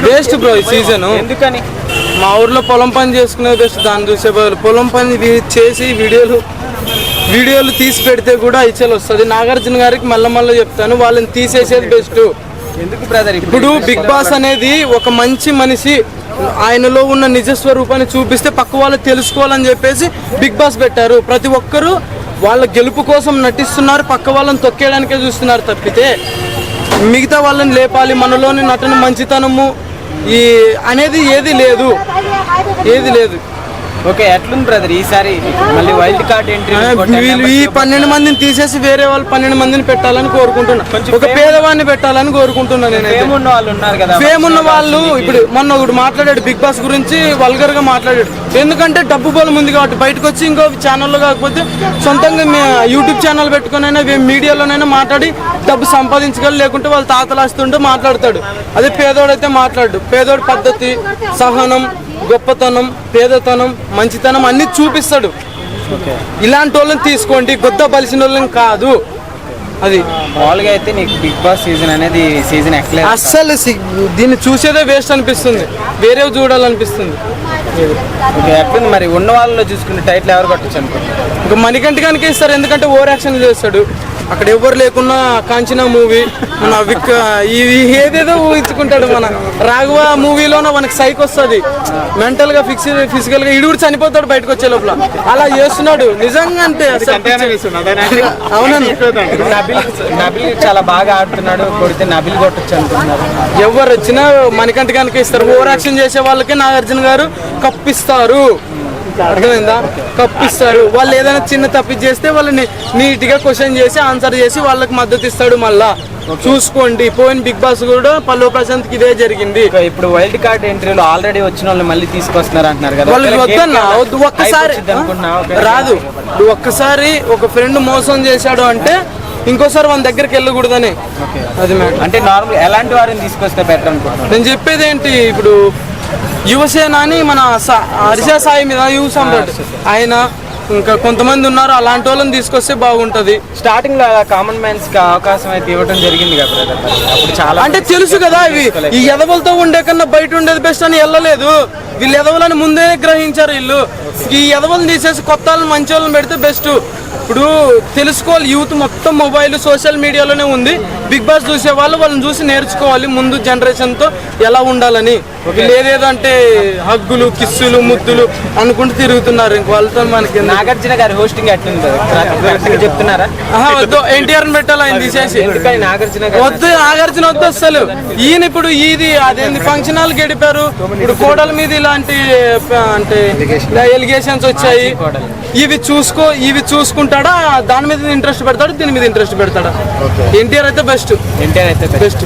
Best bro ఈ season. ఎందుకని? మా ఊర్లో పొలం పని చేసుకునేది బెస్ట్. దాన్ని చూసే బదులు పొలం పని చేసి వీడియోలు తీసి పెడితే కూడా ఇచ్చేలు వస్తుంది. నాగార్జున గారికి మళ్ళీ చెప్తాను, వాళ్ళని తీసేసేది బెస్ట్. ఎందుకు బ్రదర్? ఇప్పుడు బిగ్ బాస్ అనేది ఒక మంచి మనిషి ఆయనలో ఉన్న నిజస్వరూపాన్ని చూపిస్తే పక్క వాళ్ళు తెలుసుకోవాలని చెప్పేసి బిగ్ బాస్ పెట్టారు. ప్రతి ఒక్కరూ వాళ్ళ గెలుపు కోసం నటిస్తున్నారు, పక్క వాళ్ళని తొక్కేయడానికే చూస్తున్నారు తప్పితే మిగతా వాళ్ళని లేపాలి, మనలోని నటన మంచితనము అనేది ఏది లేదు. ఓకే, ఎట్లుంది బ్రదర్ ఈసారి మళ్ళీ వైల్డ్ కార్డ్ ఎంట్రీ? ఈ 12 మందిని తీసేసి వేరే వాళ్ళు 12 మందిని పెట్టాలని కోరుకుంటున్నా. ఒక పేదవాడిని పెట్టాలని కోరుకుంటున్నా. నేను ఫేమ్ ఉన్న వాళ్ళు ఉన్నారు కదా, ఫేమ్ ఉన్న వాళ్ళు ఇప్పుడు మొన్న ఒకటి మాట్లాడాడు బిగ్ బాస్ గురించి, వల్గర్ గా మాట్లాడాడు. ఎందుకంటే డబ్బు బలం ఉంది కాబట్టి బయటకు వచ్చి ఇంకో ఛానల్లో కాకపోతే సొంతంగా యూట్యూబ్ ఛానల్ పెట్టుకునైనా మీడియాలోనైనా మాట్లాడి డబ్బు సంపాదించగలరు, లేకుంటే వాళ్ళ తాతలాస్తుంటే మాట్లాడతాడు. అదే పేదోడైతే మాట్లాడు. పేదోడి పద్ధతి, సహనం, గొప్పతనం, పేదతనం, మంచితనం అన్ని చూపిస్తాడు. ఇలాంటి వాళ్ళని తీసుకోండి, గొద్ద బలిసిన వాళ్ళని కాదు. అది మామూలుగా అయితే నీకు బిగ్ బాస్ సీజన్ అనేది సీజన్ ఎక్కలేదు అస్సలు. దీన్ని చూసేదే వేస్ట్ అనిపిస్తుంది, వేరే చూడాలనిపిస్తుంది. ఎట్లుంది మరి? ఉన్న వాళ్ళలో చూసుకునే టైటిల్ ఎవరు కొట్టచ్చు అనుకుంటున్నారు? ఇంకా మణికంఠగానికే ఇస్తారు, ఎందుకంటే ఓవర్ యాక్షన్ చేస్తాడు. అక్కడ ఎవరు లేకున్నా కాంచనా మూవీ, మన ఏదేదో ఊహించుకుంటాడు. మన రాఘవ మూవీలోనే మనకి సైక్ వస్తుంది, మెంటల్ గా ఫిజికల్ గా ఇడుగుడు చనిపోతాడు బయటకు వచ్చే లోపల. అలా చేస్తున్నాడు నిజంగా. అంటే అవునండి, నబిల్ చాలా బాగా ఆడుతున్నాడు, కొడితే నబిల్ కొట్టచ్చు అనుకుంటున్నారు. ఎవరు వచ్చినా మణికంఠగానికే ఇస్తారు. ఓవర్ యాక్షన్ చేసే వాళ్ళకి నాగార్జున గారు కప్పిస్తారు. అర్థమైందా? కప్పిస్తారు. వాళ్ళు ఏదైనా చిన్న తప్పు చేస్తే వాళ్ళని నీట్ గా క్వశ్చన్ చేసి ఆన్సర్ చేసి వాళ్ళకి మద్దతు ఇస్తాడు. మళ్ళా చూసుకోండి, పోయిన బిగ్ బాస్ కూడా పల్లవి ప్రశాంత్ కి ఇదే జరిగింది. ఇప్పుడు వైల్డ్ కార్డ్ ఎంట్రీలో ఆల్రెడీ వచ్చిన వాళ్ళు మళ్ళీ తీసుకొస్తున్నారు అంటున్నారు కదా, వాళ్ళు వద్దన్నా ఒక్కసారి రాదు. ఒక్కసారి ఒక ఫ్రెండ్ మోసం చేశాడు అంటే ఇంకోసారి వాళ్ళ దగ్గరికి వెళ్ళకూడదని. అది మ్యాటర్. అంటే నార్మల్ ఎలాంటి వారిని తీసుకొస్తే బెటర్ అనుకుంటున్నాను. నేను చెప్పేది ఏంటి, ఇప్పుడు యువసేన అని మన హర్ష సాయి మీద యువ సమ్రాట్ ఆయన, ఇంకా కొంతమంది ఉన్నారు, అలాంటి వాళ్ళని తీసుకొస్తే బాగుంటది. స్టార్టింగ్ లో కామన్ మ్యాన్స్ కి అవకాశం అయితే ఇవ్వడం జరిగింది కదా, అప్పుడు చాలా అంటే తెలుసు కదా ఇవి ఈ ఎదవలతో ఉండే కన్నా బయట ఉండేది బెస్ట్ అని వెళ్ళలేదు. వీళ్ళు ఎదవలని ముందే గ్రహించారు. వీళ్ళు ఈ ఎదవలను తీసేసి కొత్త వాళ్ళని మంచి వాళ్ళని పెడితే బెస్ట్. ఇప్పుడు తెలుసుకోవాలి, యూత్ మొత్తం మొబైల్ సోషల్ మీడియాలోనే ఉంది. బిగ్ బాస్ చూసే వాళ్ళని చూసి నేర్చుకోవాలి ముందు జనరేషన్ తో ఎలా ఉండాలని. లేదేదో అంటే హగ్గులు, కిస్సులు, ముద్దులు అనుకుంటూ తిరుగుతున్నారు. ఇంక వాళ్ళతో మనకి. నాగార్జున గారి హోస్టింగ్ ఎట్లుంది చెప్తున్నారా? వద్దు, ఎన్టీఆర్ పెట్టాలి ఆయన తీసేసి. నాగార్జున వద్దు, నాగార్జున వద్దు అసలు. ఈయన ఇప్పుడు అదేంది ఫంక్షన్ హాల్ గడిపారు. ఇప్పుడు కోడల మీద ఇలాంటి అంటే ఎలిగేషన్స్ వచ్చాయి. ఇవి చూసుకుంటాడా, దాని మీద ఇంట్రెస్ట్ పెడతాడు, దీని మీద ఇంట్రెస్ట్ పెడతాడా? ఎన్టీఆర్ అయితే బెస్ట్.